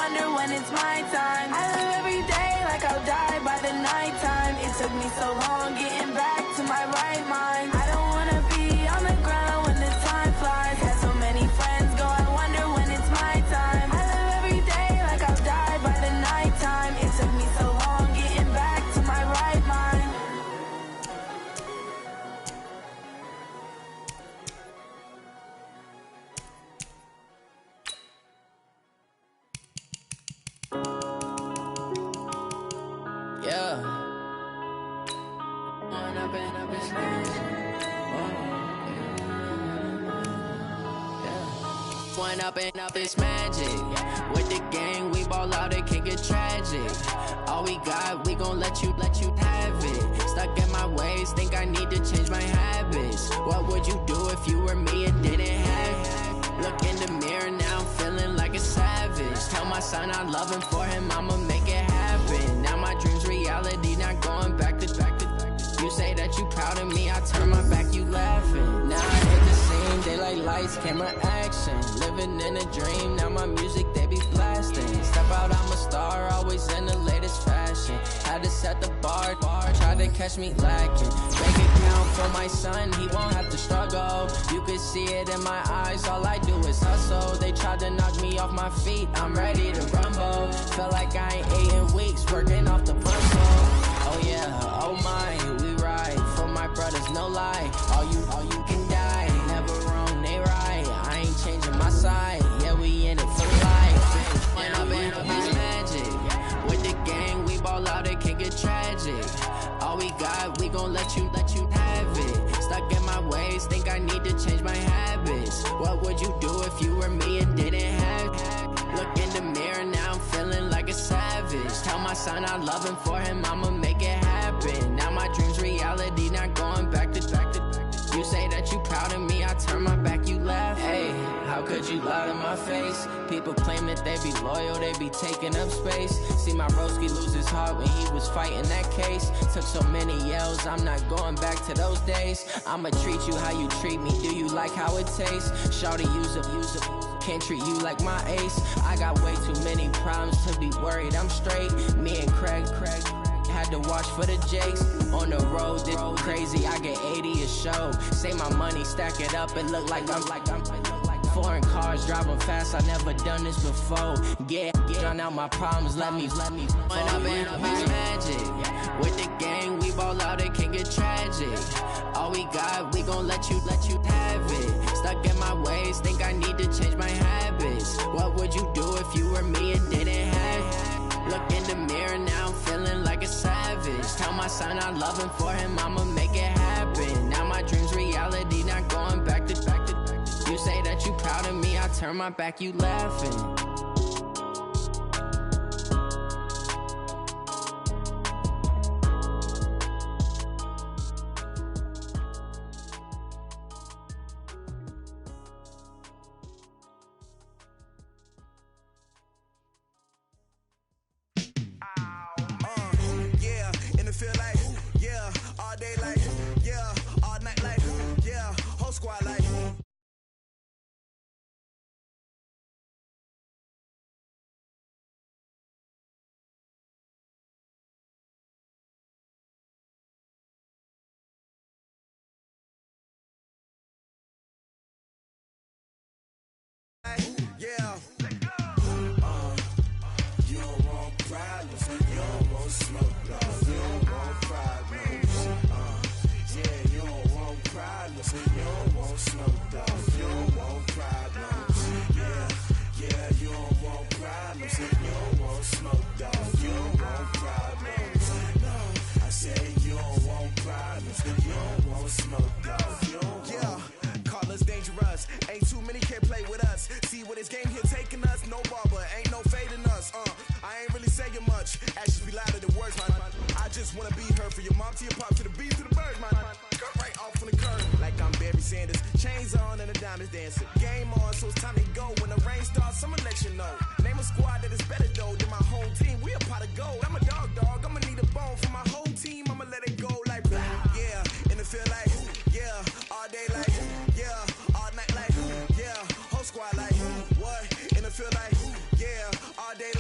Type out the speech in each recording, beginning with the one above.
wonder when it's my time. I live every day like I'll die by the nighttime. It took me so long getting back to my right mind. I don't wanna be on the ground when the time flies. Had so many friends go, I wonder when it's my time. I live every day like I'll die by the nighttime. It took me so long getting back to my right mind. Yeah. One up and up, it's magic. With the gang, we ball out, it can get tragic. All we got, we gon' let you have it. Stuck in my ways, think I need to change my habits. What would you do if you were me and didn't have it? Look in the mirror now, I'm feeling like a savage. Tell my son I love him, for him I'ma make it happen. Now my dream's reality, not going back to. You say that you proud of me, I turn my back, you laughing. Now I hit the scene, daylight lights, camera action. Living in a dream, now my music, they be blasting. Step out, I'm a star, always in the latest fashion. Had to set the bar, try to catch me lacking. Bank account for my son, he won't have to struggle. You could see it in my eyes, all I do is hustle. They tried to knock me off my feet, I'm ready to rumble. Felt like I ain't ate in weeks, working off the muscle. Oh yeah, oh my, we ride for my brothers, no lie. All you can die, never wrong, they right. I ain't changing my side, yeah, we in it for life. When up in a piece magic, with the gang, we ball out, it can get tragic. All we got, we gon' let you have it. Stuck in my ways, think I need to change my habits. What would you do if you were me and didn't have it? Look in the mirror now, I'm feeling like a savage. Tell my son I love him, for him I'ma make it happen. Now my dream's reality, not going back to. You say that you proud of me, I turn my back, you laugh. Hey, how could you lie to my face? People claim that they be loyal, they be taking up space. See my broski lose his heart when he was fighting that case. Took so many yells, I'm not going back to those days. I'ma treat you how you treat me, do you like how it tastes? Shawty, use up, can't treat you like my ace. I got way too many problems to be worried, I'm straight. Me and Craig had to watch for the Jakes. On the road, this crazy, I get 80 a show. Say my money, stack it up, it look like I'm foreign cars, driving fast, I never done this before. Get drown out my problems, let me When up in a piece magic. With the gang, we ball out, it can get tragic. All we got, we gon' let you have it. Stuck in my ways, think I need to change my habits. What would you do if you were me and didn't have it? Look in the mirror now, I'm feeling like a savage. Tell my son I love him, for him I'ma make it happen. Now my dream's reality, not going back to. You say that you proud of me, I turn my back, you laughing. Yeah. You don't want problems. You don't want smoke, though. You don't want problems. Yeah, you don't want problems. You don't want smoke, though. You don't want problems. Yeah, you don't want problems. You don't want smoke, though. You don't want problems. No, I said you don't want problems. You don't want smoke, though. You don't want. Call us dangerous. Ain't too many can play with us. See what this game here taking us. No barber, ain't no fading us. I ain't really saying much. Actions be louder than words, man. I just wanna be heard from your mom to your pop to the beat to the birds, man. Cut right off on the curb like I'm Barry Sanders. Chains on and the diamonds dancing. Game on, so it's time to go. When the rain starts, I'ma let you know. Name a squad that is better though than my home team. We a pot of gold. I'm a dog. I'ma need a bone for my whole team. I'ma let it go like blah. Yeah, and it feel like yeah, all day like yeah, all night like yeah, whole squad like what? And it feel like yeah, all day.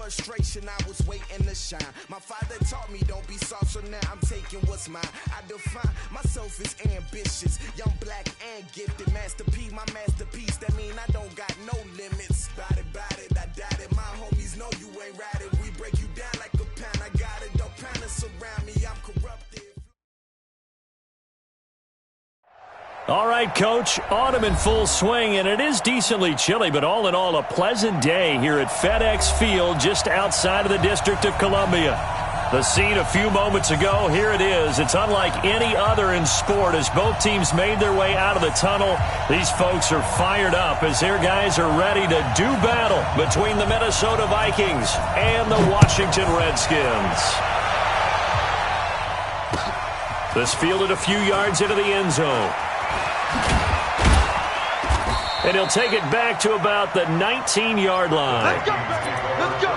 frustration, I was waiting to shine. My father taught me don't be soft, so now I'm taking what's mine. I define myself as ambitious, young, black, and gifted. Master P, my masterpiece, that mean I don't got no limits. Bout it, I doubt it. My homies know you ain't ride it. We break you down like a pound. I got it, don't pound to surround me, I'm corrupted. All right, Coach, autumn in full swing, and it is decently chilly, but all in all, a pleasant day here at FedEx Field just outside of the District of Columbia. The scene a few moments ago, here it is. It's unlike any other in sport as both teams made their way out of the tunnel. These folks are fired up as their guys are ready to do battle between the Minnesota Vikings and the Washington Redskins. This fielded a few yards into the end zone. And he'll take it back to about the 19-yard line. Let's go! Let's go!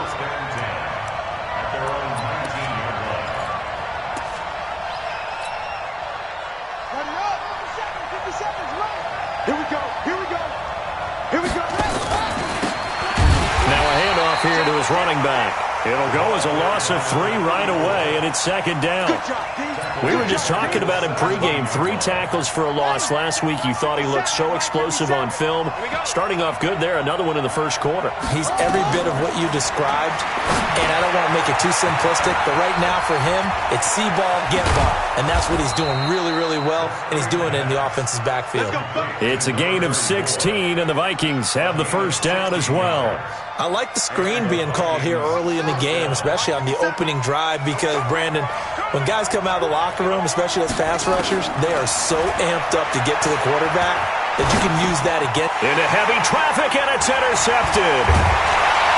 Here we go. Here we go. Here we go. Now a handoff here to his running back. It'll go as a loss of 3 right away, and it's second down. Good job, D. We were just talking about him pregame. 3 tackles for a loss. Last week you thought he looked so explosive on film. Starting off good there, another one in the first quarter. He's every bit of what you described, and I don't want to make it too simplistic, but right now for him, it's see ball, get ball. And that's what he's doing really, really well, and he's doing it in the offense's backfield. It's a gain of 16, and the Vikings have the first down as well. I like the screen being called here early in the game, especially on the opening drive, because, Brandon, when guys come out of the locker room, especially those pass rushers, they are so amped up to get to the quarterback that you can use that again. Into heavy traffic, and it's intercepted.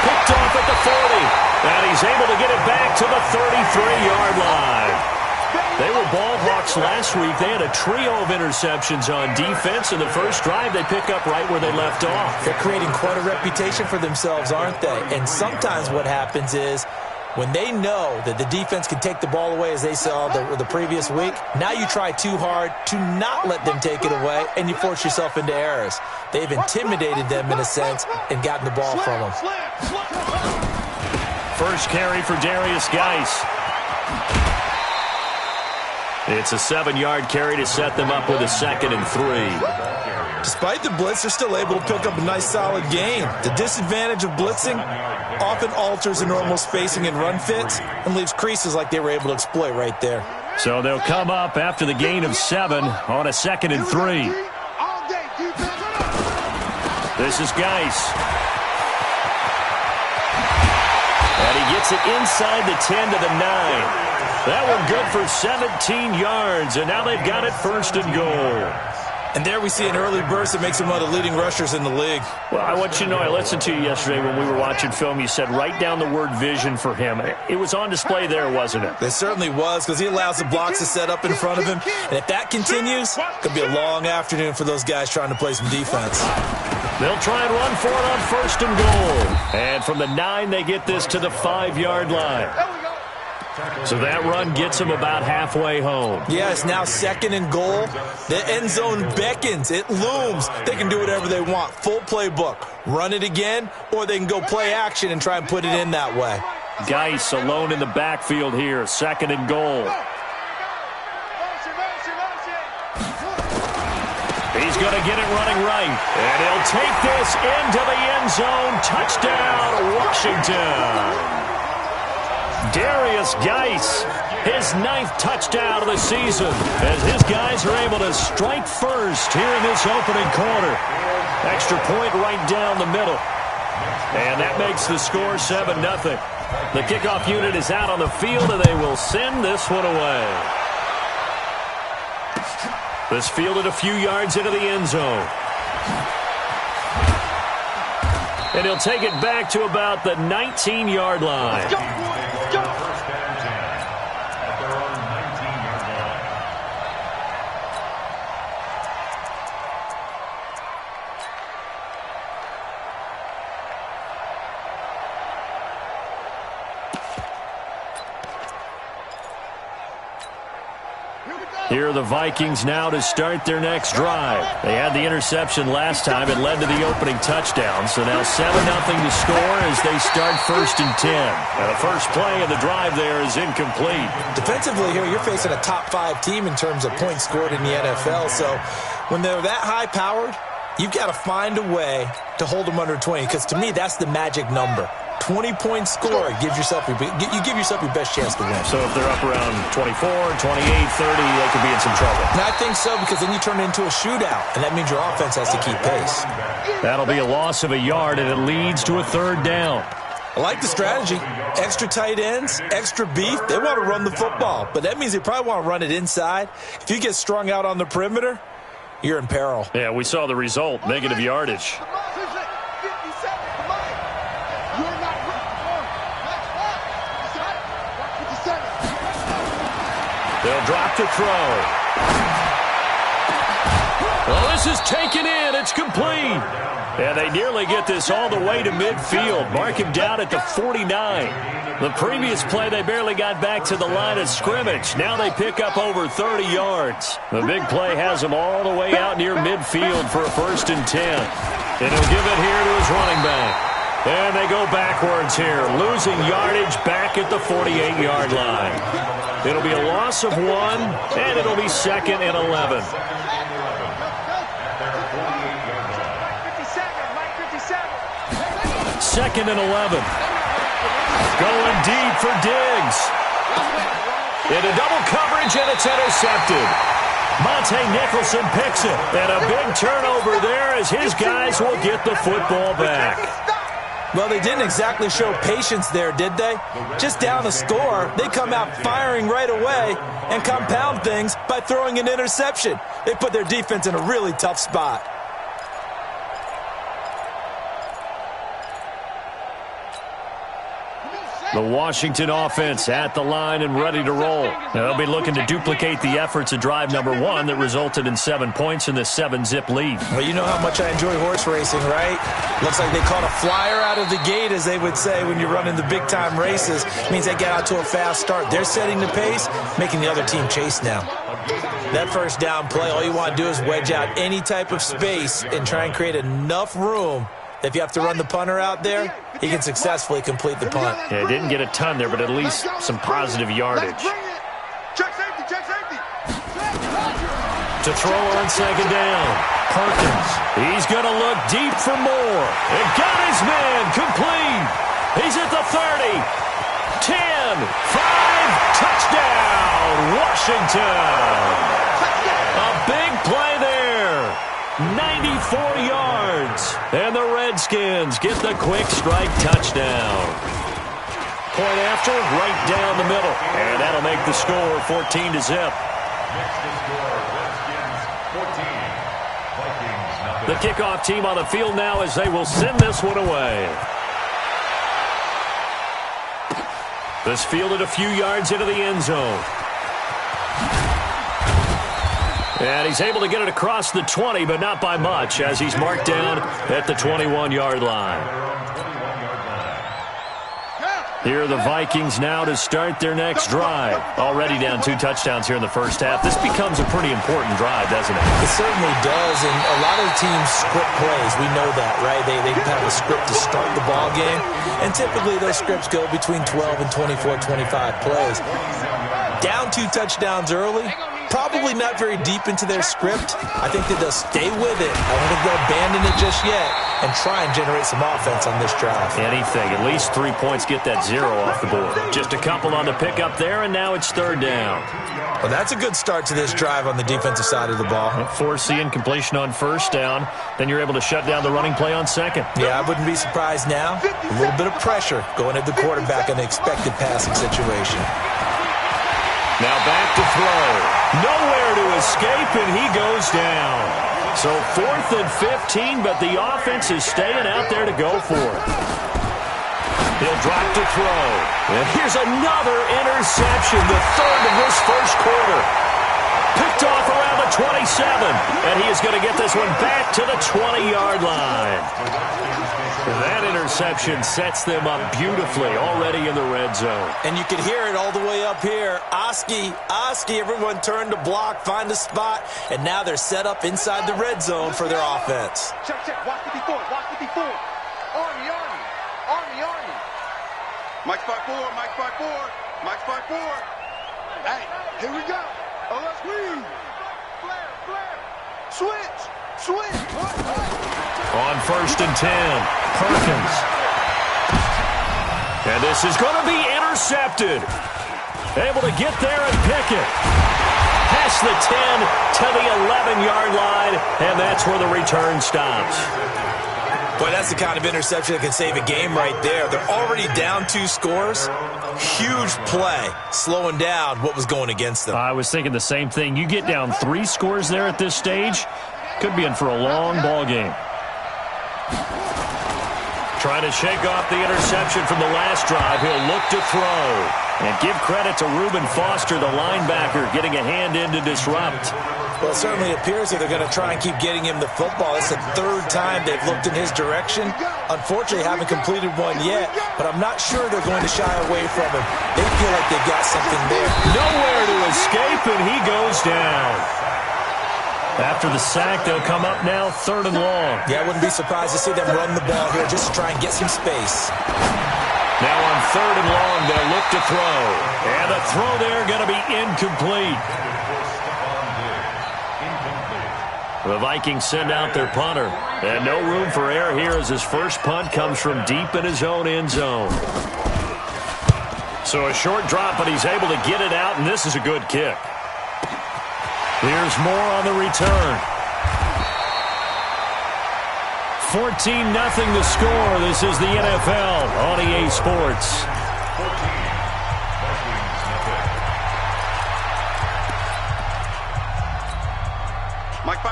Picked off at the 40, and he's able to get it back to the 33-yard line. They were ball hawks last week. They had a trio of interceptions on defense. In the first drive, they pick up right where they left off. They're creating quite a reputation for themselves, aren't they? And sometimes what happens is when they know that the defense can take the ball away, as they saw the previous week, now you try too hard to not let them take it away, and you force yourself into errors. They've intimidated them in a sense and gotten the ball from them. First carry for Darius Geis. It's a 7-yard carry to set them up with a 2nd and 3. Despite the blitz, they're still able to pick up a nice, solid gain. The disadvantage of blitzing often alters the normal spacing and run fits and leaves creases like they were able to exploit right there. So they'll come up after the gain of 7 on a 2nd and 3. This is Geis. And he gets it inside the 10 to the 9. That one good for 17 yards, and now they've got it 1st and goal. And there we see an early burst that makes him one of the leading rushers in the league. Well, I want you to know, I listened to you yesterday when we were watching film. You said write down the word vision for him. It was on display there, wasn't it? It certainly was, because he allows the blocks to set up in front of him. And if that continues, it could be a long afternoon for those guys trying to play some defense. They'll try and run for it on 1st and goal. And from the 9, they get this to the 5-yard line. So that run gets them about halfway home. Yeah, it's now 2nd and goal. The end zone beckons. It looms. They can do whatever they want. Full playbook. Run it again, or they can go play action and try and put it in that way. Geis alone in the backfield here. 2nd and goal. He's going to get it running right. And he'll take this into the end zone. Touchdown, Washington. Darius Geis, his 9th touchdown of the season, as his guys are able to strike first here in this opening quarter. Extra point right down the middle. And that makes the score 7-0. The kickoff unit is out on the field, and they will send this one away. This fielded a few yards into the end zone. And he'll take it back to about the 19-yard line. Let's go, boys. Let's go. Here we go. Here are the Vikings now to start their next drive. They had the interception last time. It led to the opening touchdown. So now 7-0 to score as they start 1st and 10. Now the first play of the drive there is incomplete. Defensively here, you're facing a top-5 team in terms of points scored in the NFL. So when they're that high-powered, you've got to find a way to hold them under 20. Because to me, that's the magic number. 20-point score, you give yourself your best chance to win. So if they're up around 24, 28, 30, they could be in some trouble. And I think so, because then you turn it into a shootout, and that means your offense has to keep pace. That'll be a loss of a yard, and it leads to a 3rd down. I like the strategy. Extra tight ends, extra beef. They want to run the football, but that means they probably want to run it inside. If you get strung out on the perimeter, you're in peril. Yeah, we saw the result, negative yardage. They'll drop to throw. Well, this is taken in. It's complete. And they nearly get this all the way to midfield. Mark him down at the 49. The previous play, they barely got back to the line of scrimmage. Now they pick up over 30 yards. The big play has them all the way out near midfield for a 1st and 10. And he'll give it here to his running back. And they go backwards here, losing yardage back at the 48-yard line. It'll be a loss of 1, and it'll be 2nd and 11. Second and 11. Going deep for Diggs. Into double coverage, and it's intercepted. Monte Nicholson picks it. And a big turnover there as his guys will get the football back. Well, they didn't exactly show patience there, did they? Just down a score, they come out firing right away and compound things by throwing an interception. They put their defense in a really tough spot. The Washington offense at the line and ready to roll. Now, they'll be looking to duplicate the efforts of drive number 1 that resulted in 7 points in the 7-zip lead. Well, you know how much I enjoy horse racing, right? Looks like they caught a flyer out of the gate, as they would say when you're running the big-time races. It means they get out to a fast start. They're setting the pace, making the other team chase now. That first down play, all you want to do is wedge out any type of space and try and create enough room. If you have to run the punter out there, he can successfully complete the punt. Yeah, didn't get a ton there, but at least some positive yardage. Check safety, check safety. To throw on 2nd down. Perkins. He's going to look deep for more. And got his man complete. He's at the 30. 10. 5. Touchdown, Washington. A big play there. 94 yards. And the Redskins get the quick strike touchdown. Point after, right down the middle. And that'll make the score 14-0. The kickoff team on the field now as they will send this one away. This fielded a few yards into the end zone. And he's able to get it across the 20, but not by much, as he's marked down at the 21-yard line. Here are the Vikings now to start their next drive. Already down 2 touchdowns here in the first half. This becomes a pretty important drive, doesn't it? It certainly does, and a lot of the teams script plays. We know that, right? They have a script to start the ball game, and typically those scripts go between 12 and 24, 25 plays. Down 2 touchdowns early, probably not very deep into their script. I think that they'll stay with it. I don't think they'll abandon it just yet and try and generate some offense on this drive. Anything. At least 3 points get that 0 off the board. Just a couple on the pickup there, and now it's 3rd down. Well, that's a good start to this drive on the defensive side of the ball. Force the incompletion on 1st down. Then you're able to shut down the running play on 2nd. Yeah, I wouldn't be surprised now. A little bit of pressure going at the quarterback in the expected passing situation. Now back to throw. Nowhere to escape, and he goes down. So 4th and 15, but the offense is staying out there to go for it. He'll drop to throw. And here's another interception, the 3rd of this first quarter. Picked off around the 27. And he is going to get this one back to the 20-yard line. That interception sets them up beautifully already in the red zone. And you can hear it all the way up here. Oski, everyone turned to block, find a spot, and now they're set up inside the red zone for their offense. Check. Watch 54. Army. Mike 5-4. Hey, here we go. Oh, let's read. Flare. Switch. On 1st and 10, Perkins. And this is going to be intercepted. Able to get there and pick it. Past the 10 to the 11-yard line, and that's where the return stops. Boy, that's the kind of interception that can save a game right there. They're already down 2 scores. Huge play, slowing down what was going against them. I was thinking the same thing. You get down 3 scores there at this stage, could be in for a long ball game. Trying to shake off the interception from the last drive. He'll look to throw. And give credit to Reuben Foster, the linebacker, getting a hand in to disrupt. Well, it certainly appears that they're going to try and keep getting him the football. It's the 3rd time they've looked in his direction. Unfortunately, haven't completed one yet, but I'm not sure they're going to shy away from him. They feel like they've got something there. Nowhere to escape, and he goes down. After the sack, they'll come up now 3rd and long. Yeah, I wouldn't be surprised to see them run the ball here just to try and get some space. Now on 3rd and long, they'll look to throw. And the throw there going to be incomplete. The Vikings send out their punter. And no room for error here as his first punt comes from deep in his own end zone. So a short drop, but he's able to get it out, and this is a good kick. Here's more on the return. 14-0 the score. This is the NFL on EA Sports.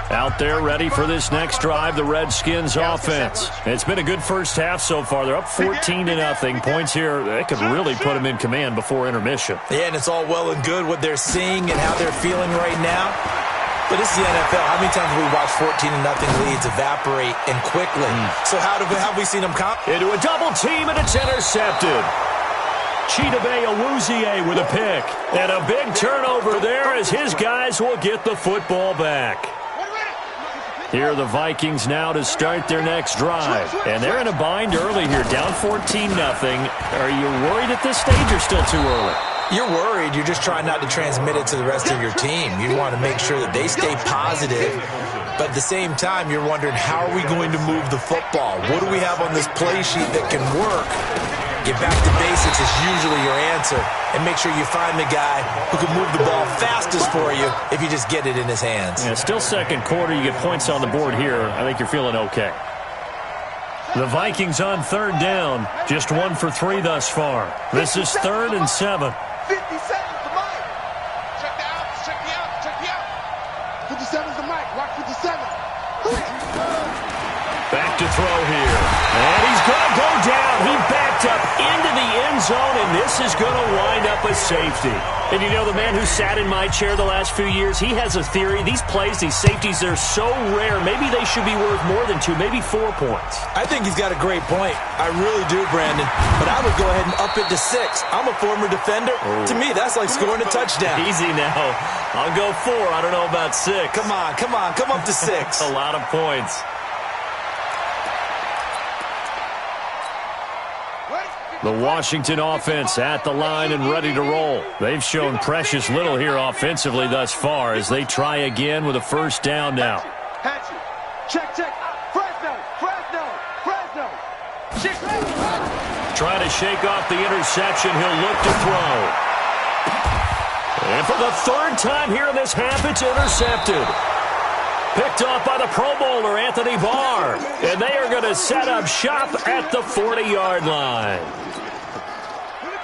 Out there ready for this next drive, the Redskins offense. It's been a good first half so far. They're up 14-0. Points here, they could really put them in command before intermission. Yeah, and it's all well and good what they're seeing and how they're feeling right now. But this is the NFL. How many times have we watched 14-0 leads evaporate and quickly? So how have we seen them come? Into a double team, and it's intercepted. Chidobe Awuzie with a pick. And a big turnover there as his guys will get the football back. Here are the Vikings now to start their next drive. And they're in a bind early here, down 14-0. Are you worried at this stage or still too early? You're worried. You're just trying not to transmit it to the rest of your team. You want to make sure that they stay positive. But at the same time, you're wondering, how are we going to move the football? What do we have on this play sheet that can work? Get back to basics is usually your answer. And make sure you find the guy who can move the ball fastest for you if you just get it in his hands. Yeah, still second quarter. You get points on the board here. I think you're feeling okay. The Vikings on 3rd down. Just 1 for 3 thus far. This is 3rd and 7. 57's the mic. Check the out. 57's the mic. Watch 57. Back to throw here. And he's going to go down. He backed up into the end zone, and this is going to wind up a safety. And you know, the man who sat in my chair the last few years, he has a theory. These plays, these safeties, they're so rare. Maybe they should be worth more than 2, maybe 4 points. I think he's got a great point. I really do, Brandon. But I would go ahead and up it to 6. I'm a former defender. Oh. To me, that's like scoring a touchdown. Easy now. I'll go 4. I don't know about 6. Come on. Come up to 6. A lot of points. The Washington offense at the line and ready to roll. They've shown precious little here offensively thus far as they try again with a first down now. Check. Fresno. Trying to shake off the interception. He'll look to throw. And for the 3rd time here in this half, it's intercepted. Picked off by the Pro Bowler, Anthony Barr. And they are going to set up shop at the 40-yard line.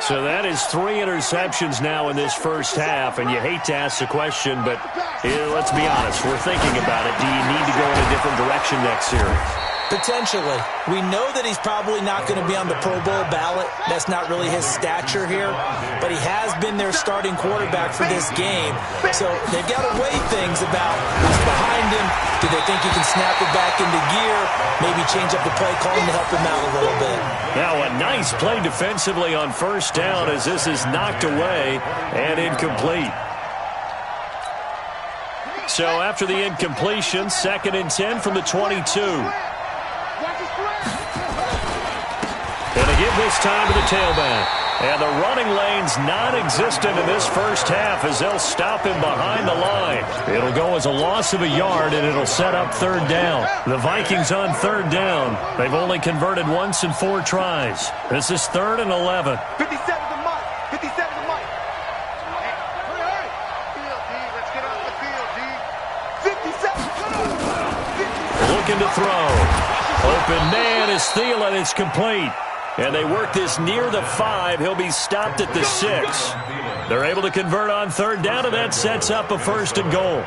So that is 3 interceptions now in this first half, and you hate to ask the question, but let's be honest, we're thinking about it. Do you need to go in a different direction next series? Potentially. We know that he's probably not going to be on the Pro Bowl ballot. That's not really his stature here. But he has been their starting quarterback for this game. So they've got to weigh things about who's behind him. Do they think he can snap it back into gear? Maybe change up the play calling to help him out a little bit. Now a nice play defensively on first down as this is knocked away and incomplete. So after the incompletion, 2nd and 10 from the 22. And they give this time to the tailback. And the running lane's non-existent in this first half as they'll stop him behind the line. It'll go as a loss of a yard, and it'll set up 3rd down. The Vikings on 3rd down. They've only converted once in 4 tries. This is 3rd and 11. 57 to Mike. 57 to Mike. Hurry. Field, D. Let's get off the field, D. 57. Looking to throw. Open man is Thielen. It's complete. And they work this near the 5. He'll be stopped at the 6. They're able to convert on 3rd down, and that sets up a 1st and goal.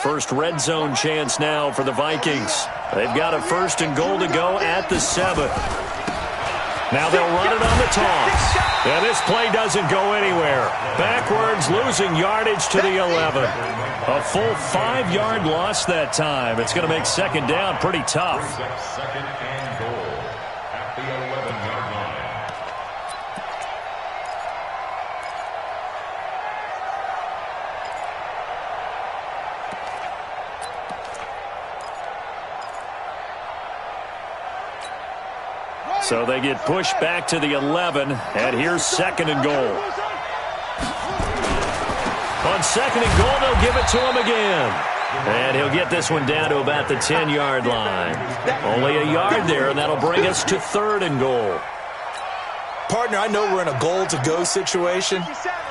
First red zone chance now for the Vikings. They've got a 1st and goal to go at the 7. Now they'll run it on the toss. And this play doesn't go anywhere. Backwards, losing yardage to the 11. A full 5-yard loss that time. It's going to make 2nd down pretty tough. 2nd and goal at the 11-yard line. So they get pushed back to the 11, and here's 2nd and goal. On 2nd and goal, they'll give it to him again. And he'll get this one down to about the 10-yard line. Only a yard there, and that'll bring us to 3rd and goal. Partner, I know we're in a goal-to-go situation,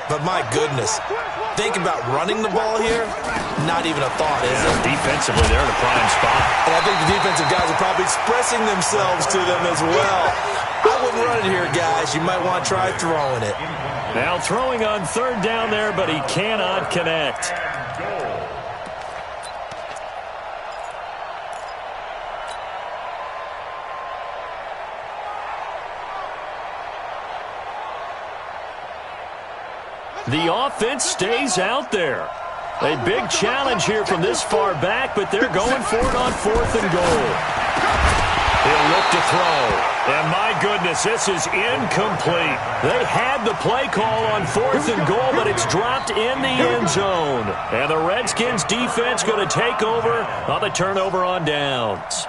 but my goodness, think about running the ball here, not even a thought, is it? Defensively, they're in a prime spot. And I think the defensive guys are probably expressing themselves to them as well. I wouldn't run it here, guys. You might want to try throwing it. Now throwing on 3rd down there, but he cannot connect. The offense stays out there. A big challenge here from this far back, but they're going for it on 4th and goal. He'll look to throw. And my goodness, this is incomplete. They had the play call on 4th and goal, but it's dropped in the end zone. And the Redskins defense going to take over on the turnover on downs.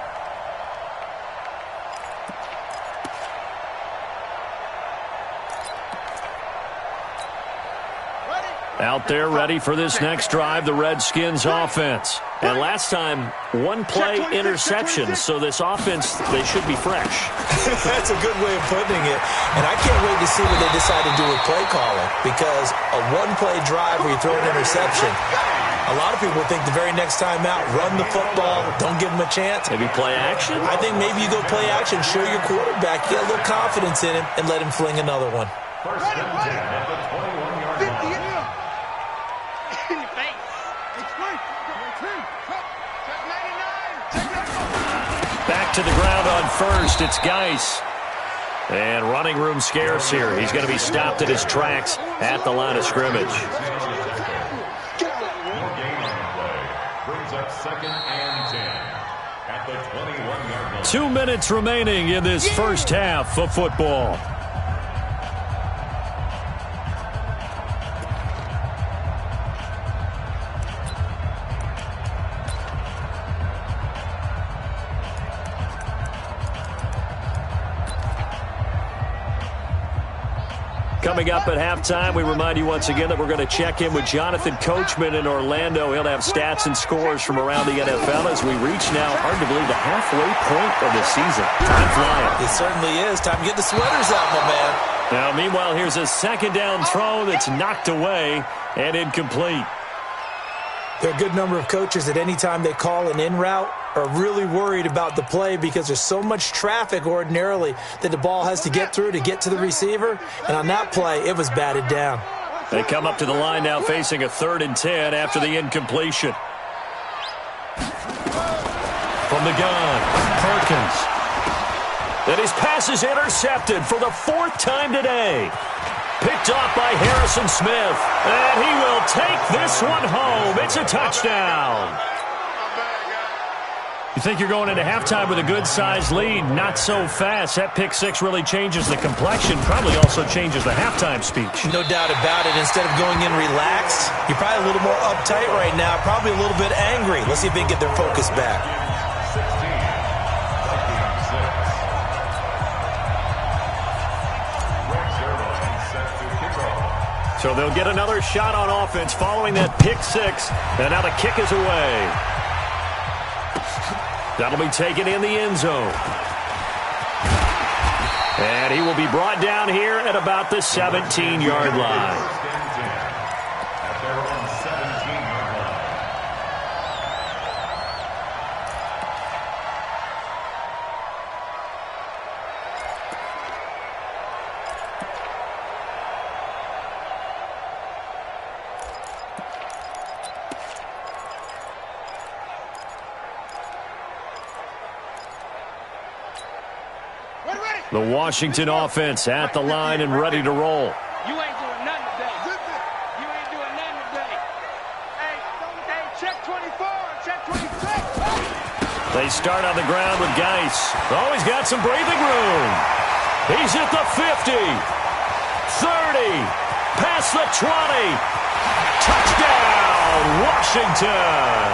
Out there ready for this next drive, the Redskins offense. And last time, 1-play interception, so this offense, they should be fresh. That's a good way of putting it. And I can't wait to see what they decide to do with play calling, because a 1-play drive where you throw an interception, a lot of people think the very next time out, run the football, don't give them a chance. Maybe play action? I think maybe you go play action, show your quarterback, get a little confidence in him, and let him fling another one. 1st and 10 at the 21-yard line. Back to the ground on 1st. It's Geis. And running room scarce here. He's going to be stopped at his tracks at the line of scrimmage. Brings up 2nd and 10 at the 21-yard line. 2 minutes remaining in this first half of football. Coming up at halftime, we remind you once again that we're going to check in with Jonathan Coachman in Orlando. He'll have stats and scores from around the NFL as we reach now, hard to believe, the halfway point of the season. Time flying. It certainly is. Time to get the sweaters out, my man. Now, meanwhile, here's a 2nd down throw that's knocked away and incomplete. There are a good number of coaches that any time they call an in route are really worried about the play because there's so much traffic ordinarily that the ball has to get through to get to the receiver. And on that play, it was batted down. They come up to the line now facing a 3rd and 10 after the incompletion. From the gun, Perkins. And his pass is intercepted for the 4th time today. Picked off by Harrison Smith. And he will take this one home. It's a touchdown. You think you're going into halftime with a good-sized lead. Not so fast. That pick six really changes the complexion. Probably also changes the halftime speech. No doubt about it. Instead of going in relaxed, you're probably a little more uptight right now. Probably a little bit angry. Let's see if they can get their focus back. So they'll get another shot on offense following that pick six. And now the kick is away. That'll be taken in the end zone. And he will be brought down here at about the 17-yard line. The Washington offense at the line and ready to roll. You ain't doing nothing today. You ain't doing nothing today. Hey, check 24, check 26. They start on the ground with Geis. Oh, he's got some breathing room. He's at the 50, 30, past the 20. Touchdown, Washington.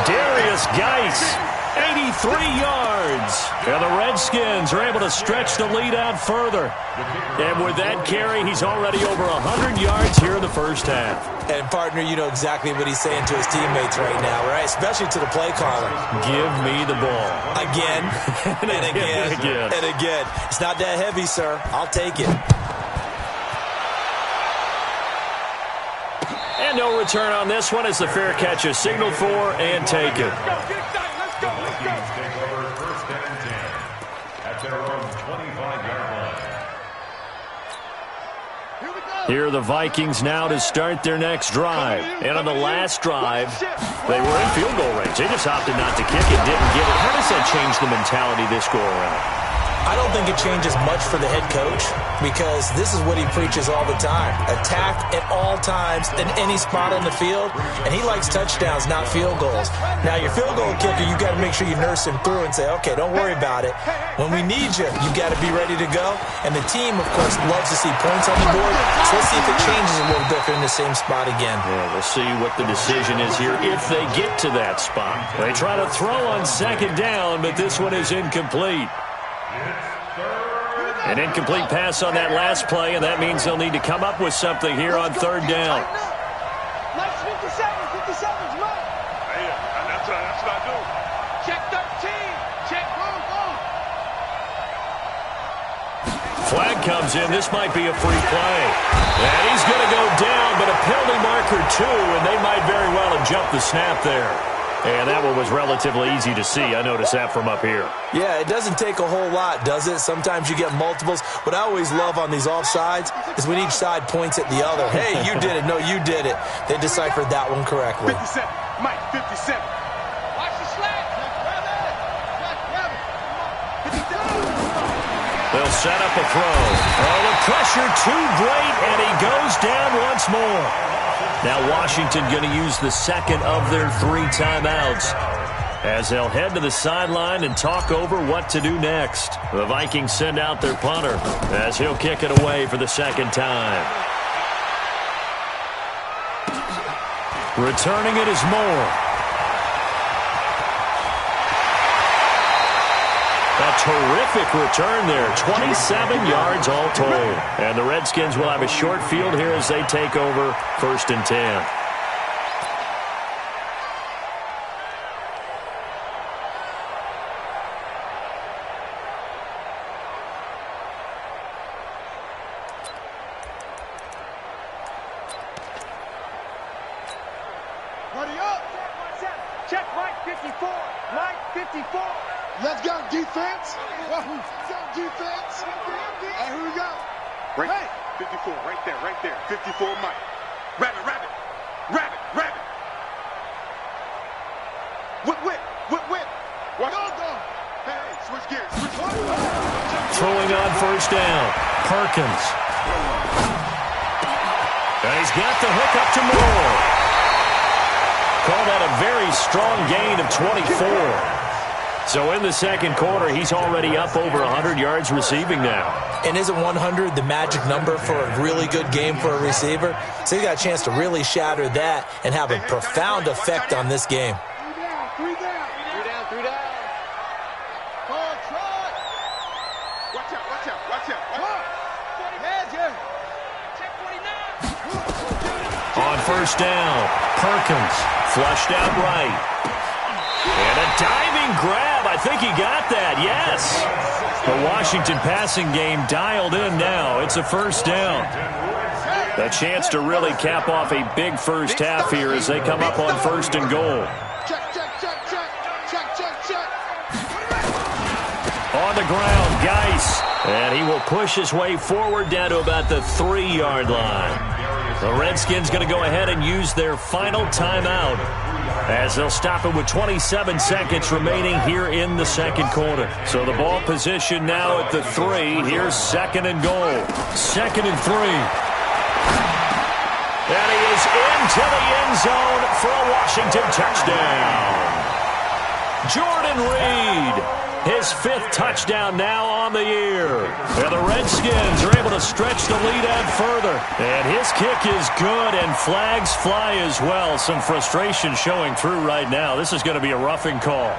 Darius Geis. 83 yards. And the Redskins are able to stretch the lead out further. And with that carry, he's already over 100 yards here in the first half. And, partner, you know exactly what he's saying to his teammates right now, right? Especially to the play caller. Give me the ball. Again, and again, and again. It's not that heavy, sir. I'll take it. And no return on this one as the fair catch is signaled for and taken. Take over 1st and 10 at their own 25-yard line. Here are the Vikings now to start their next drive. And on the last drive, they were in field goal range. They just opted not to kick it, didn't get it. How does that change the mentality this go around? I don't think it changes much for the head coach because this is what he preaches all the time. Attack at all times in any spot on the field, and he likes touchdowns, not field goals. Now, your field goal kicker, you got to make sure you nurse him through and say, okay, don't worry about it. When we need you, you got to be ready to go. And the team, of course, loves to see points on the board, so let's see if it changes a little bit if they're in the same spot again. Yeah, we'll see what the decision is here if they get to that spot. They try to throw on 2nd down, but this one is incomplete. An incomplete pass on that last play, and that means they'll need to come up with something here on 3rd down. Mike's 57's Mike. Hey, that's what I do. Check 13. Check boom. Flag comes in. This might be a free play. And he's going to go down, but a penalty marker too, and they might very well have jumped the snap there. And that one was relatively easy to see. I noticed that from up here. Yeah, it doesn't take a whole lot, does it? Sometimes you get multiples. What I always love on these offsides is when each side points at the other. Hey, you did it. No, you did it. They deciphered that one correctly. 57. Mike, 57. Watch the slant. They'll set up a throw. Oh, the pressure too great, and he goes down once more. Now Washington going to use the second of their 3 timeouts as they'll head to the sideline and talk over what to do next. The Vikings send out their punter as he'll kick it away for the 2nd time. Returning it is Moore. A terrific return there. 27 yards all told. And the Redskins will have a short field here as they take over 1st and 10. 54. Mike, 54. Let's go, defense. Defense. And here we go. Right, hey. 54, right there. 54, Mike. Rabbit. Whip. Watch out. Hey, switch gears. Throwing on first down. Perkins. And he's got the hook up to Moore. Call that a very strong gain of 24. So in the second quarter, he's already up over 100 yards receiving now. And isn't 100 the magic number for a really good game for a receiver? So he got a chance to really shatter that and have a profound effect on this game. Three down. Watch out. On first down, Perkins flushed out right. And a diving grab. I think he got that, yes. The Washington passing game dialed in now. It's a first down. A chance to really cap off a big first half here as they come up on first and goal. Check. On the ground, Geis. And he will push his way forward down to about the 3-yard line. The Redskins going to go ahead and use their final timeout as they'll stop it with 27 seconds remaining here in the second quarter. So the ball position now at the 3. Here's second and goal. 2nd and 3. And he is into the end zone for a Washington touchdown. Jordan Reed, his 5th touchdown now on the year. And the Redskins are able to stretch the lead out further. And his kick is good, and flags fly as well. Some frustration showing through right now. This is going to be a roughing call.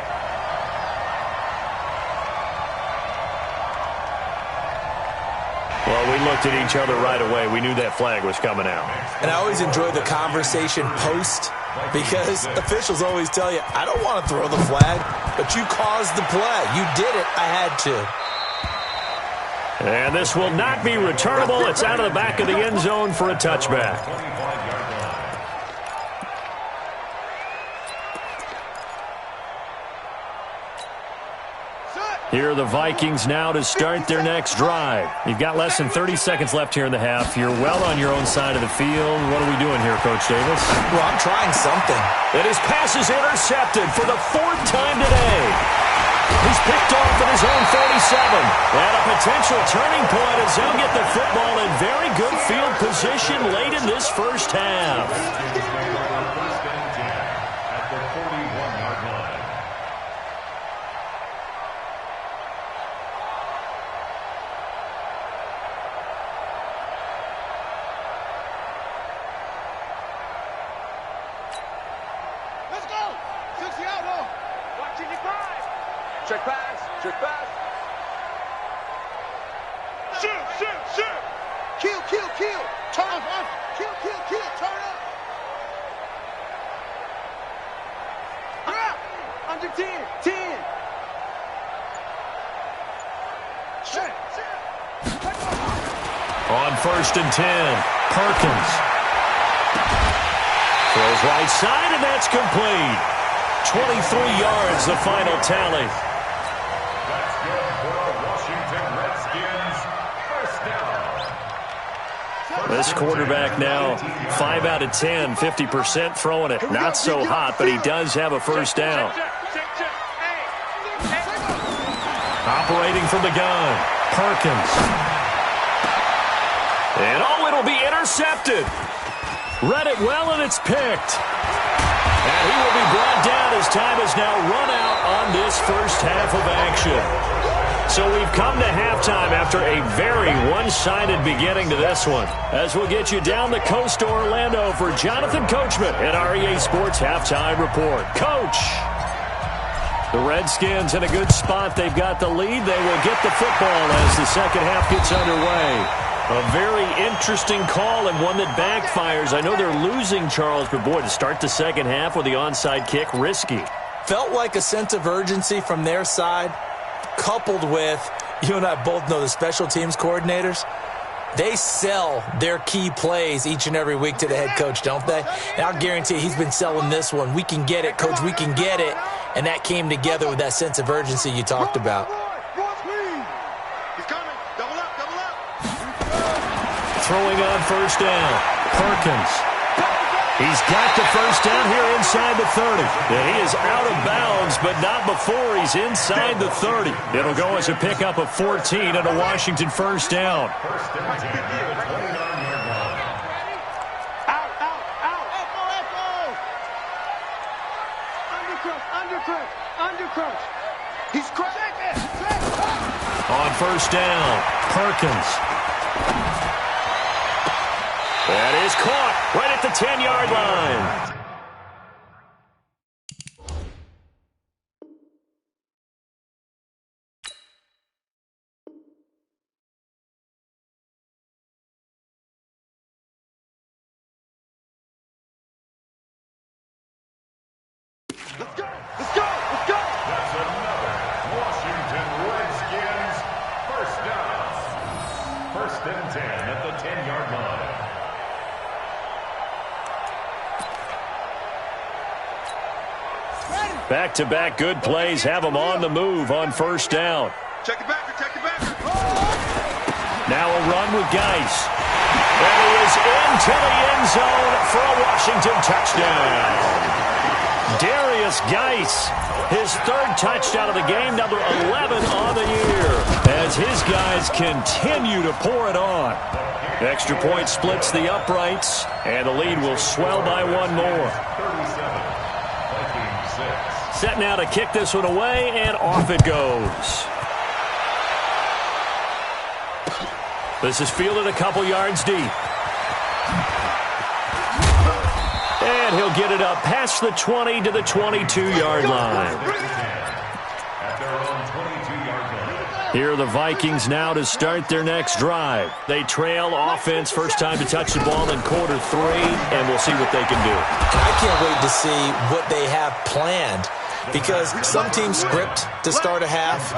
Well, we looked at each other right away. We knew that flag was coming out. And I always enjoy the conversation post, because officials always tell you, I don't want to throw the flag, but you caused the play. You did it. I had to. And this will not be returnable. It's out of the back of the end zone for a touchback. Here are the Vikings now to start their next drive. You've got less than 30 seconds left here in the half. You're well on your own side of the field. What are we doing here, Coach Davis? Well, I'm trying something. And his pass is intercepted for the 4th time today. He's picked off at his own 37. And a potential turning point as they'll get the football in very good field position late in this first half. Check pass. Shoot. Kill. Turn up. Kill. Turn up. Under 10. Shit. On 1st and 10, Perkins throws right side, and that's complete. 23 yards, the final tally. That's good for the Washington Redskins. First down. This quarterback now 5 out of 10, 50% throwing it. Not so hot, but he does have a first down. Operating from the gun, Perkins. And it'll be intercepted. Read it well, and it's picked. And he will be brought down as time has now run out on this first half of action. So we've come to halftime after a very one-sided beginning to this one. As we'll get you down the coast to Orlando for Jonathan Coachman at our EA Sports Halftime Report. Coach! The Redskins in a good spot. They've got the lead. They will get the football as the second half gets underway. A very interesting call and one that backfires. I know they're losing, Charles, but boy, to start the second half with the onside kick, risky. Felt like a sense of urgency from their side, coupled with, you and I both know the special teams coordinators, they sell their key plays each and every week to the head coach, don't they? And I'll guarantee he's been selling this one. We can get it, coach, we can get it. and that came together with that sense of urgency you talked about. He's coming. Double up, double up. Throwing on first down. Perkins. He's got the first down here inside the 30. And he is out of bounds, but not before he's inside the 30. It'll go as a pickup of 14 and a Washington first down. Undercrunch. He's cracking. On first down, Perkins. That is caught right at the 10-yard line. Let's go. Let's go. Let's go. That's another Washington Redskins first down. First and 10 at the 10-yard line. Back-to-back good plays have them on the move on first down. Check it back. Check it back. Now a run with Geis. And he is into the end zone for a Washington touchdown. Darius Geis, his third touchdown of the game, number 11 on the year, as his guys continue to pour it on. Extra point splits the uprights, and the lead will swell by one more. 37, Vikings 6. Set now to kick this one away, and off it goes. This is fielded a couple yards deep. And he'll get it up past the 20 to the 22-yard line. At their own 22-yard line. Here are the Vikings now to start their next drive. They trail offense, first time to touch the ball in quarter 3, and we'll see what they can do. I can't wait to see what they have planned, because some teams script to start a half.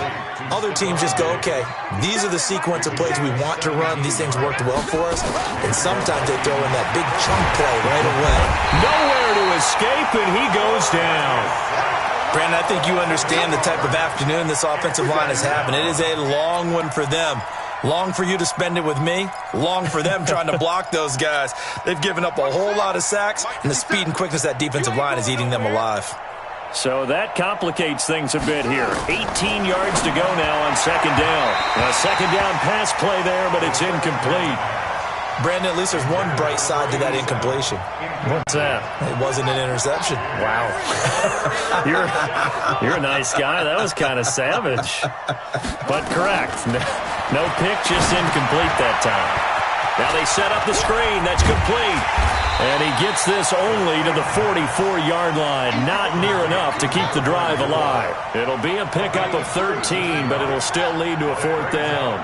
Other teams just go, okay, these are the sequence of plays we want to run. These things worked well for us. And sometimes they throw in that big chunk play right away. Nowhere to escape, and he goes down. Brandon, I think you understand the type of afternoon this offensive line is having. It is a long one for them. Long for you to spend it with me. Long for them trying to block those guys. They've given up a whole lot of sacks, and the speed and quickness of that defensive line is eating them alive. So that complicates things a bit here. 18 yards to go now on second down. A second down pass play there, but it's incomplete. Brandon, at least there's one bright side to that incompletion. What's that? It wasn't an interception. Wow. You're a nice guy. That was kind of savage. But correct. No pick, just incomplete that time. Now they set up the screen. That's complete. And he gets this only to the 44-yard line. Not near enough to keep the drive alive. It'll be a pickup of 13, but it'll still lead to a fourth down.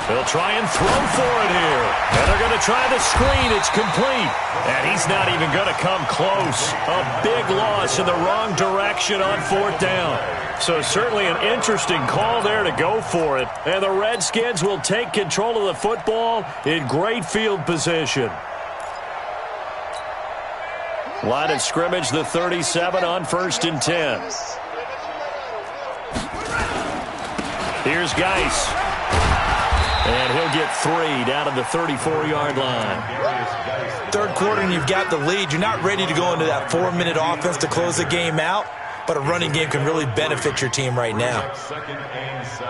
They'll try and throw for it here. And they're going to try the screen. It's complete. And he's not even going to come close. A big loss in the wrong direction on fourth down. So certainly an interesting call there to go for it. And the Redskins will take control of the football in great field position. Line of scrimmage, the 37 on first and 10. Here's Geis. And he'll get 3 down to the 34-yard line. Third quarter and you've got the lead. You're not ready to go into that 4-minute offense to close the game out, but a running game can really benefit your team right now. Second and 7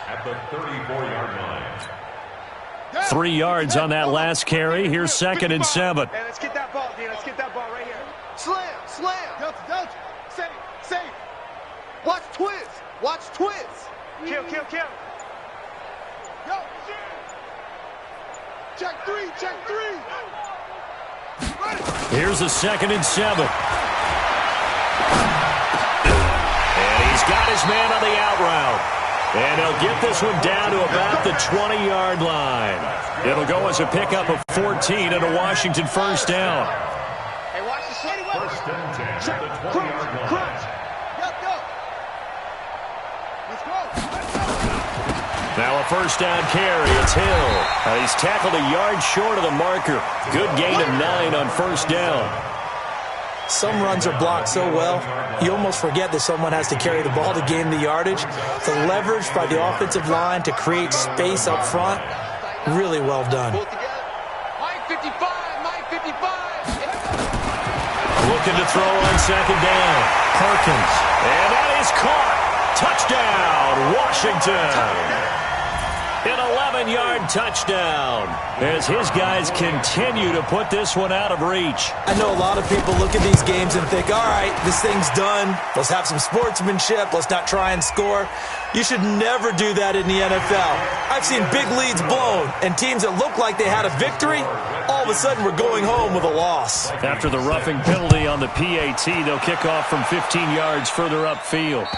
at the 34-yard line. 3 yards on that last carry. Here's second and 7. Hey, let's get that ball, D. Let's get that ball right here. Slam. Delta. Safe. Watch twist. Kill. Go. Check three. Here's a second and 7. And he's got his man on the out route. And he'll get this one down to about the 20-yard line. It'll go as a pickup of 14 and a Washington first down. Hey, watch the city. First and 10 at the 20-yard line. Go. Let's go. Now a first down carry. It's Hill. He's tackled a yard short of the marker. Good gain of 9 on first down. Some runs are blocked so well, you almost forget that someone has to carry the ball to gain the yardage. The leverage by the offensive line to create space up front, really well done. Mike 55, Mike 55. Looking to throw on second down. Perkins. And that is caught. Touchdown, Washington. An 11-yard touchdown as his guys continue to put this one out of reach. I know a lot of people look at these games and think, all right, this thing's done. Let's have some sportsmanship. Let's not try and score. You should never do that in the NFL. I've seen big leads blown, and teams that look like they had a victory, all of a sudden we're going home with a loss. After the roughing penalty on the PAT, they'll kick off from 15 yards further upfield.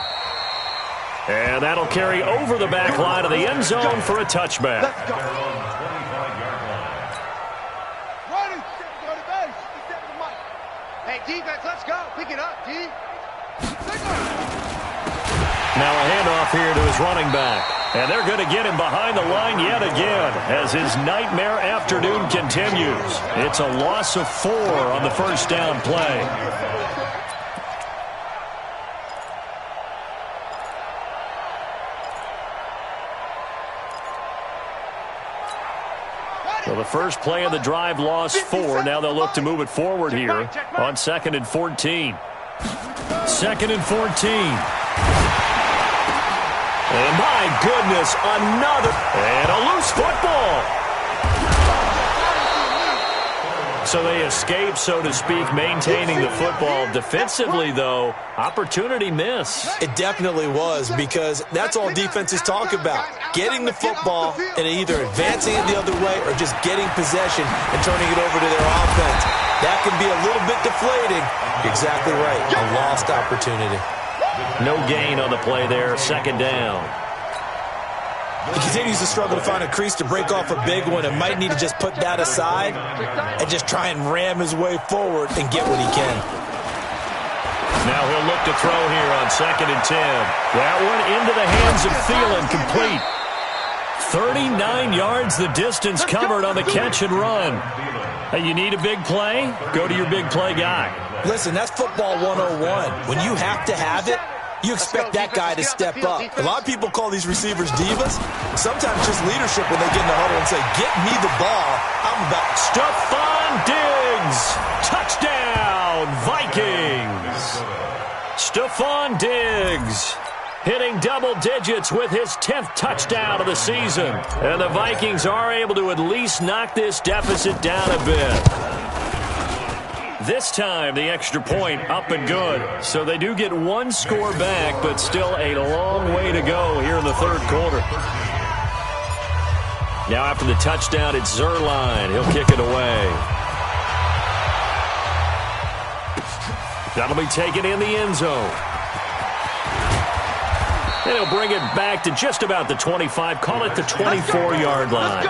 And that'll carry over the back line of the end zone for a touchback. Let's go. Ready. Go to base. Hey, defense, let's go. Pick it up, D. Now a handoff here to his running back. And they're going to get him behind the line yet again as his nightmare afternoon continues. It's a loss of 4 on the first down play. So the first play of the drive lost 4. Now they'll look to move it forward here on 2nd and 14. 2nd and 14. And my goodness, another. And a loose football. So they escape, so to speak, maintaining the football. Defensively, though, opportunity miss. It definitely was, because that's all defenses talk about. Getting the football and either advancing it the other way or just getting possession and turning it over to their offense. That can be a little bit deflating. You're exactly right. A lost opportunity. No gain on the play there. 2nd down. He continues to struggle to find a crease to break off a big one and might need to just put that aside and just try and ram his way forward and get what he can. Now he'll look to throw here on 2nd and 10. That one into the hands of Thielen, complete. 39 yards the distance covered on the catch and run. Hey, you need a big play? Go to your big play guy. Listen, that's football 101. When you have to have it, you expect that guy to step up. A lot of people call these receivers divas. Sometimes just leadership when they get in the huddle and say, get me the ball. I'm about Stephon Diggs. Touchdown, Vikings. Stephon Diggs hitting double digits with his 10th touchdown of the season. And the Vikings are able to at least knock this deficit down a bit. This time, the extra point up and good. So they do get one score back, but still a long way to go here in the third quarter. Now after the touchdown, it's Zerline. He'll kick it away. That'll be taken in the end zone. And he'll bring it back to just about the 25. Call it the 24-yard line.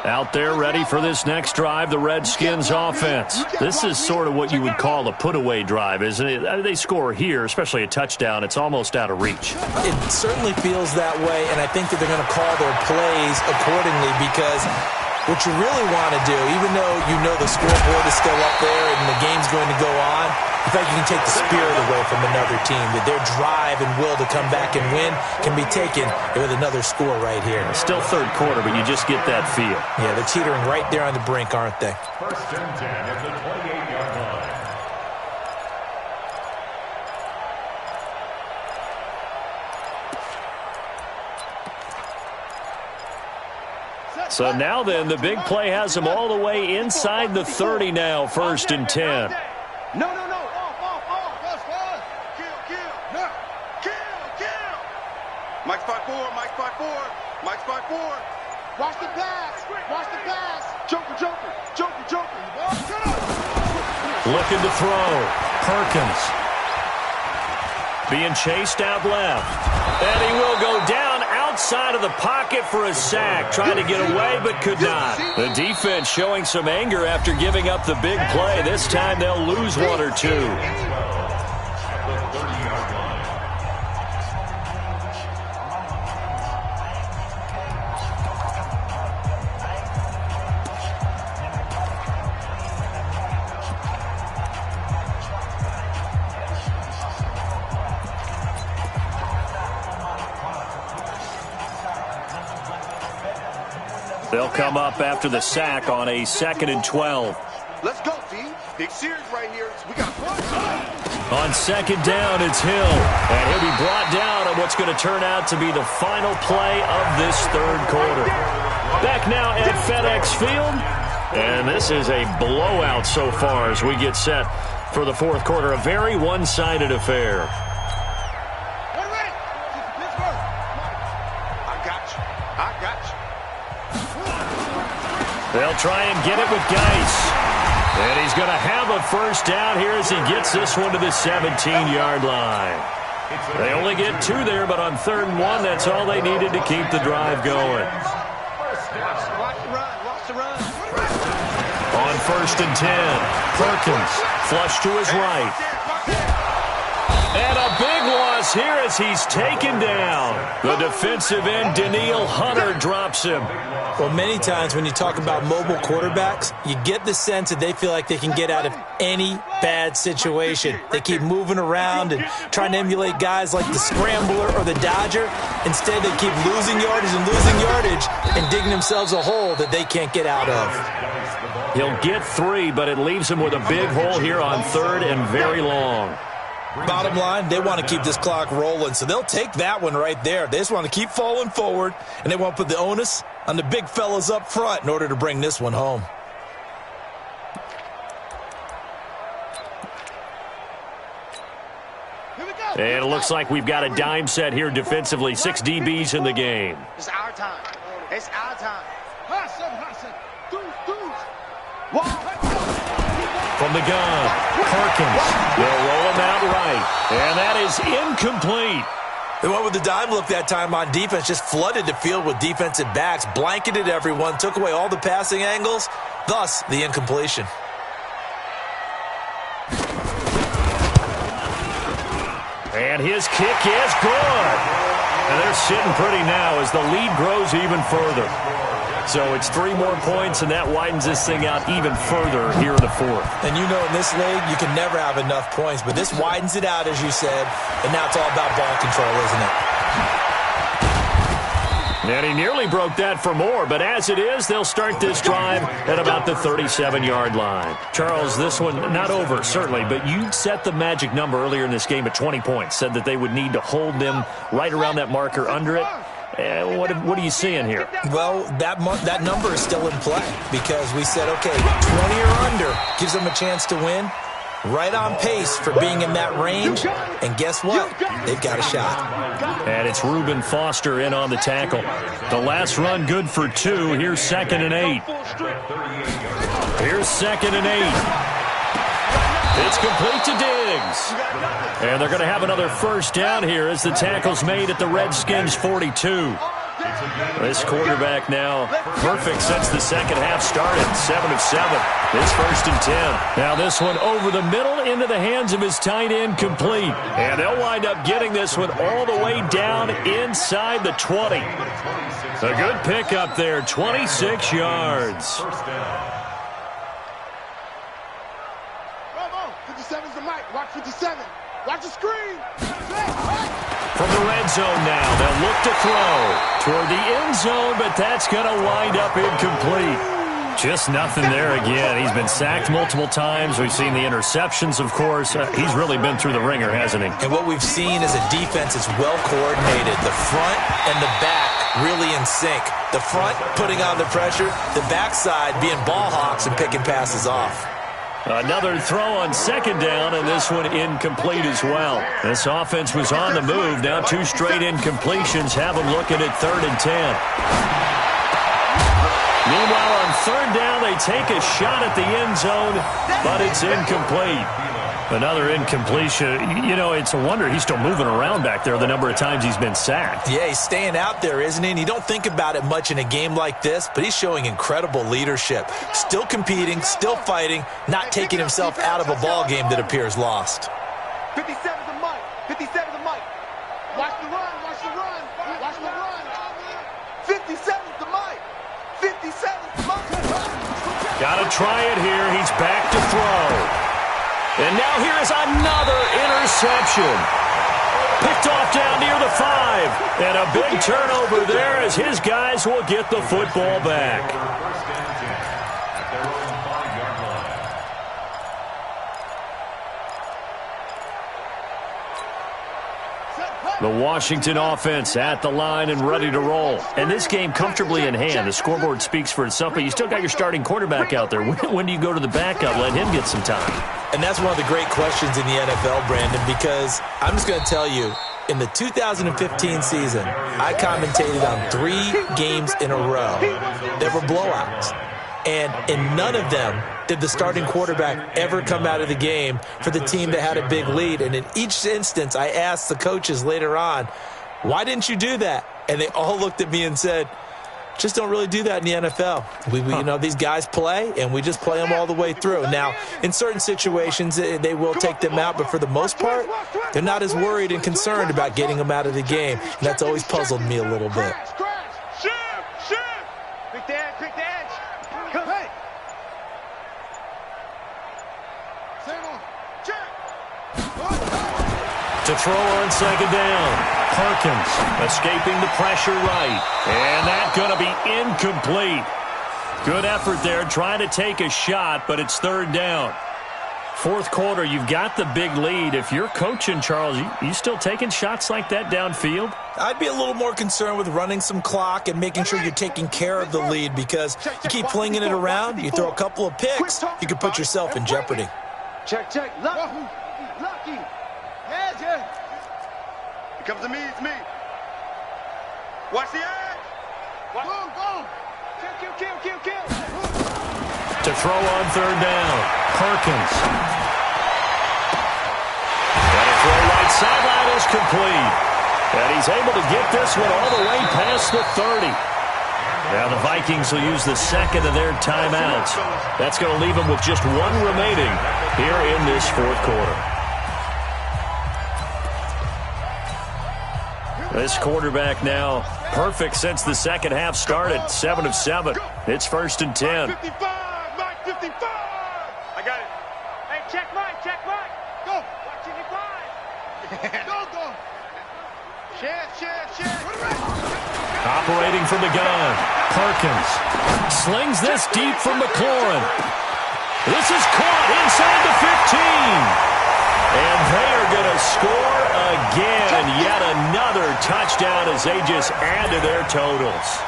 Out there ready for this next drive, the Redskins offense. This is sort of what you would call a put-away drive, isn't it? They score here, especially a touchdown. It's almost out of reach. It certainly feels that way, and I think that they're going to call their plays accordingly, because what you really want to do, even though you know the scoreboard is still up there and the game's going to go on, in fact, you can take the spirit away from another team, that their drive and will to come back and win can be taken with another score right here. Still third quarter, but you just get that feel. Yeah, they're teetering right there on the brink, aren't they? 1st and 10 at the 28-yard line. So now then, the big play has them all the way inside the 30 now, 1st and 10. No. Off. That's fine. Kill. No. Kill. Mike 5-4. Mike 5-4. Watch the pass. Joker. Looking to throw. Perkins. Being chased out left. And he will go down outside of into the pocket for a sack. Trying to get away, but could not. The defense showing some anger after giving up the big play. This time they'll lose one or two. They'll come up after the sack on a 2nd and 12. Let's go, D. Big series right here. We got fun. On 2nd down, it's Hill. And he'll be brought down on what's going to turn out to be the final play of this 3rd quarter. Back now at FedEx Field. And this is a blowout so far as we get set for the 4th quarter. A very one-sided affair. They'll try and get it with Geis. And he's going to have a 1st down here as he gets this one to the 17-yard line. They only get 2 there, but on 3rd and 1, that's all they needed to keep the drive going. On 1st and 10, Perkins flush to his right. And a big loss here as he's taken down. The defensive end, Daniil Hunter, drops him. Well, many times when you talk about mobile quarterbacks, you get the sense that they feel like they can get out of any bad situation. They keep moving around and trying to emulate guys like the Scrambler or the Dodger. Instead, they keep losing yardage and digging themselves a hole that they can't get out of. He'll get 3, but it leaves him with a big hole here on 3rd and very long. Bottom line, they want to keep this clock rolling, so they'll take that one right there. They just want to keep falling forward, and they want to put the onus on the big fellas up front in order to bring this one home. And it looks like we've got a dime set here defensively. 6 DBs in the game. It's our time. It's our time. From the gun, Perkins. They'll roll him out right. And that is incomplete. They went with the dime look that time on defense, just flooded the field with defensive backs, blanketed everyone, took away all the passing angles, thus the incompletion. And his kick is good. And they're sitting pretty now as the lead grows even further. So it's 3 more points, and that widens this thing out even further here in the 4th. And you know in this league, you can never have enough points, but this widens it out, as you said, and now it's all about ball control, isn't it? And he nearly broke that for more, but as it is, they'll start this drive at about the 37-yard line. Charles, this one not over, certainly, but you set the magic number earlier in this game at 20 points, said that they would need to hold them right around that marker under it. What are you seeing here? Well, that number is still in play because we said, okay, 20 or under gives them a chance to win. Right on pace for being in that range. And guess what? They've got a shot. And it's Reuben Foster in on the tackle. The last run good for 2. Here's 2nd and 8. Here's 2nd and 8. It's complete to Diggs. And they're going to have another 1st down here as the tackle's made at the Redskins' 42. This quarterback now perfect since the 2nd half started. 7 of 7. This 1st and 10. Now this one over the middle into the hands of his tight end, complete. And they'll wind up getting this one all the way down inside the 20. A good pickup there, 26 yards. 57's the mic. Watch 57. Watch the screen. From the red zone now, they'll look to throw toward the end zone, but that's going to wind up incomplete. Just nothing there again. He's been sacked multiple times. We've seen the interceptions, of course. He's really been through the ringer, hasn't he? And what we've seen is a defense that's well coordinated. The front and the back really in sync. The front putting on the pressure, the backside being ball hawks and picking passes off. Another throw on 2nd down, and this one incomplete as well. This offense was on the move. Now 2 straight incompletions have them looking at 3rd and 10. Meanwhile, on 3rd down, they take a shot at the end zone, but it's incomplete. Another incompletion. You know, it's a wonder he's still moving around back there the number of times he's been sacked. Yeah, he's staying out there, isn't he? And you don't think about it much in a game like this, but he's showing incredible leadership. Still competing, still fighting, not taking himself out of a ball game that appears lost. 57 to Mike. 57 to Mike. Watch the run. Watch the run. Watch the run. 57 to Mike. 57 to Mike. Got to try it here. He's back to throw. And now here's another interception. Picked off down near the 5. And a big turnover there as his guys will get the football back. The Washington offense at the line and ready to roll. And this game comfortably in hand. The scoreboard speaks for itself, but you still got your starting quarterback out there. When do you go to the backup? Let him get some time. And that's one of the great questions in the NFL, Brandon, because I'm just going to tell you, in the 2015 season, I commentated on 3 games in a row. There were blowouts. And in none of them did the starting quarterback ever come out of the game for the team that had a big lead. And in each instance, I asked the coaches later on, why didn't you do that? And they all looked at me and said, just don't really do that in the NFL. You know, these guys play, and we just play them all the way through. Now, in certain situations, they will take them out, but for the most part, they're not as worried and concerned about getting them out of the game. And that's always puzzled me a little bit. Quick the edge. Come, hey. To throw on second down. Perkins escaping the pressure right. And that's going to be incomplete. Good effort there trying to take a shot, but it's third down. Fourth quarter, you've got the big lead. If you're coaching, Charles, you still taking shots like that downfield? I'd be a little more concerned with running some clock and making sure you're taking care of the lead, because you keep flinging it around, you throw a couple of picks, you can put yourself in jeopardy. Check. Lucky. Yeah. It comes to me, it's me. Watch the edge. Go. Kill. To throw on third down. Perkins. And a throw right sideline is complete. And he's able to get this one all the way past the 30. Now the Vikings will use the second of their timeouts. That's going to leave them with just one remaining here in this fourth quarter. This quarterback now perfect since the second half started. 7 of 7. It's 1st and 10. 55. I got it. Hey, check Mike. Go. Watching your five. Go. Share. Operating from the gun. Perkins slings this deep from McLaurin. This is caught inside the 15. And they are going to score again. Yet another touchdown as they just add to their totals.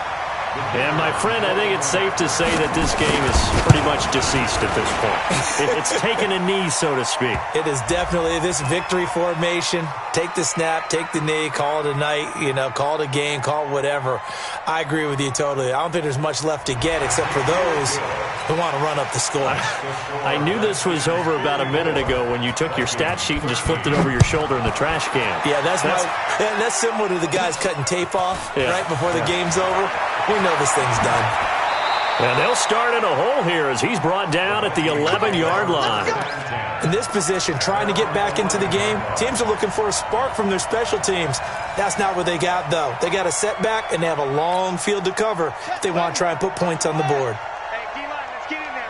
And, my friend, I think it's safe to say that this game is pretty much deceased at this point. It's taken a knee, so to speak. It is definitely this victory formation. Take the snap, take the knee, call it a night, call it a game, call it whatever. I agree with you totally. I don't think there's much left to get except for those who want to run up the score. I knew this was over about a minute ago when you took your stat sheet and just flipped it over your shoulder in the trash can. Yeah, that's similar to the guys cutting tape off right before the game's over. We know this thing's done. And they'll start in a hole here as he's brought down at the 11-yard line. In this position, trying to get back into the game, teams are looking for a spark from their special teams. That's not what they got, though. They got a setback, and they have a long field to cover if they want to try and put points on the board. Hey, D-line, let's get in there.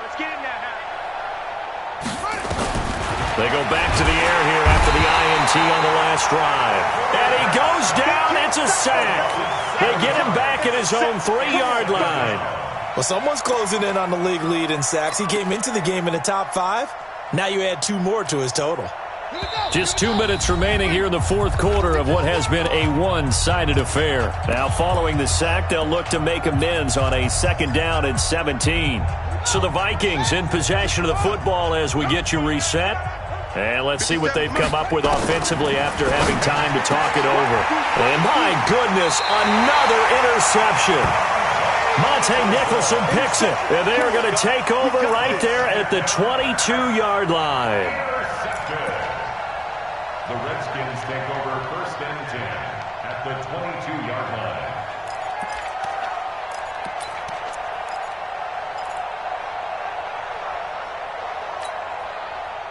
They go back to the air here after the INT on the last drive. And he goes down. It's a sack. They get him back at his own 3-yard line. Well, someone's closing in on the league lead in sacks. He came into the game in the top 5. Now you add 2 more to his total. Just 2 minutes remaining here in the fourth quarter of what has been a one-sided affair. Now following the sack, they'll look to make amends on a 2nd down and 17. So the Vikings in possession of the football as we get you reset. And let's see what they've come up with offensively after having time to talk it over. And my goodness, another interception. Monte Nicholson picks it. And they are going to take over right there at the 22-yard line. The Redskins take over 1st and 10 at the 22-yard line.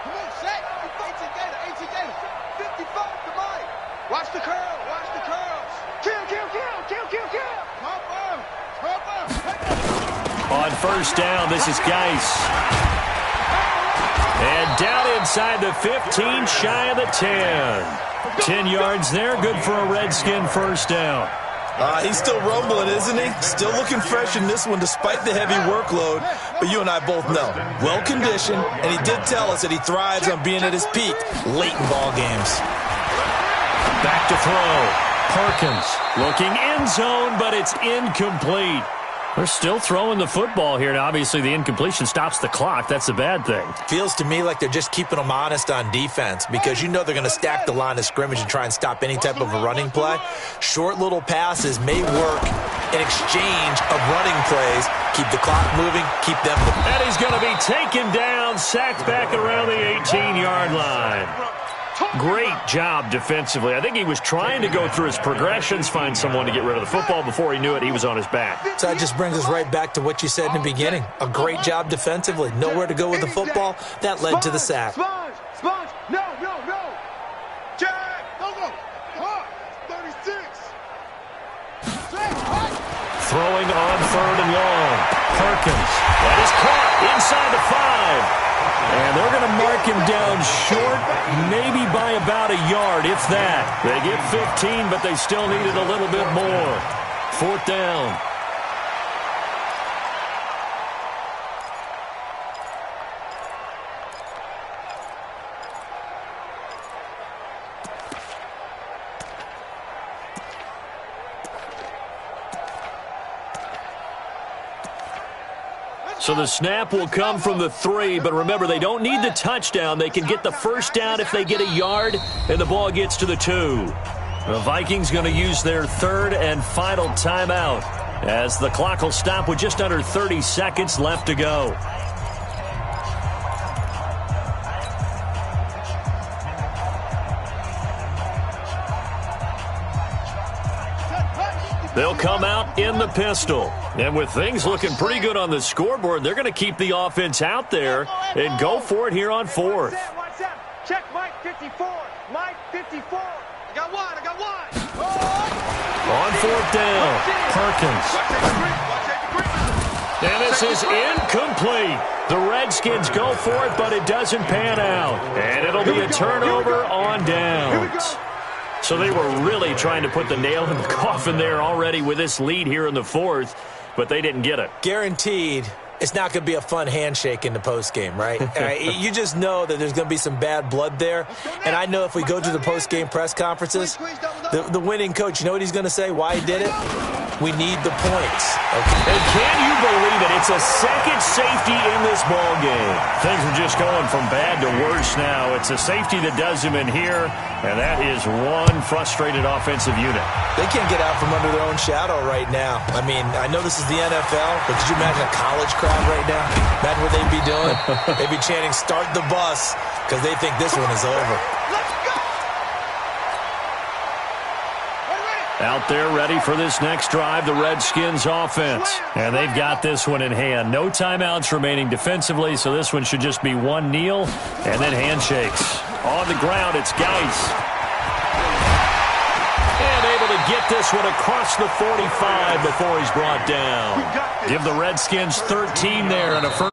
Come on, Shaq. 18 Gator. 55 to Mike. Watch the curl. Watch the curls. Kill. On 1st down, this is Geis. And down inside the 15, shy of the 10. 10 yards there, good for a Redskin 1st down. He's still rumbling, isn't he? Still looking fresh in this one despite the heavy workload. But you and I both know, well-conditioned, and he did tell us that he thrives on being at his peak late in ball games. Back to throw. Perkins looking end zone, but it's incomplete. They're still throwing the football here. Now, obviously, the incompletion stops the clock. That's a bad thing. Feels to me like they're just keeping them honest on defense because you know they're going to stack the line of scrimmage and try and stop any type of a running play. Short little passes may work in exchange of running plays. Keep the clock moving, keep them moving. And he's going to be taken down, sacked back around the 18-yard line. Great job defensively. I think he was trying to go through his progressions, find someone to get rid of the football. Before he knew it, he was on his back. So that just brings us right back to what you said in the beginning. A great job defensively. Nowhere to go with the football. That led to the sack. Sponge. No. Jack. Go. 36. Throwing on 3rd and long. Perkins. That is caught inside the 5. And they're going to mark him down short, maybe by about a yard, if that. They get 15, but they still needed a little bit more. 4th down. So the snap will come from the 3, but remember, they don't need the touchdown. They can get the 1st down if they get a yard, and the ball gets to the 2. The Vikings going to use their 3rd and final timeout as the clock will stop with just under 30 seconds left to go. They'll come out in the pistol. And with things looking pretty good on the scoreboard, they're going to keep the offense out there and go for it here on 4th. Watch out. Check Mike 54. Mike 54. I got one. On 4th down, Perkins. And this is incomplete. The Redskins go for it, but it doesn't pan out. And it'll be a turnover on downs. So they were really trying to put the nail in the coffin there already with this lead here in the 4th, but they didn't get it. Guaranteed it's not going to be a fun handshake in the postgame, right? You just know that there's going to be some bad blood there. And I know if we go to the postgame press conferences, the winning coach, you know what he's going to say? Why he did it? We need the points. Okay. And can you believe it? It's a second safety in this ball game. Things are just going from bad to worse now. It's a safety that does him in here, and that is one frustrated offensive unit. They can't get out from under their own shadow right now. I mean, I know this is the NFL, but could you imagine a college crowd right now? Imagine what they'd be doing. They'd be chanting, "Start the bus," because they think this one is over. Out there ready for this next drive, the Redskins offense. And they've got this one in hand. No timeouts remaining defensively, so this one should just be one kneel and then handshakes. On the ground, it's Geis. And able to get this one across the 45 before he's brought down. Give the Redskins 13 there and a first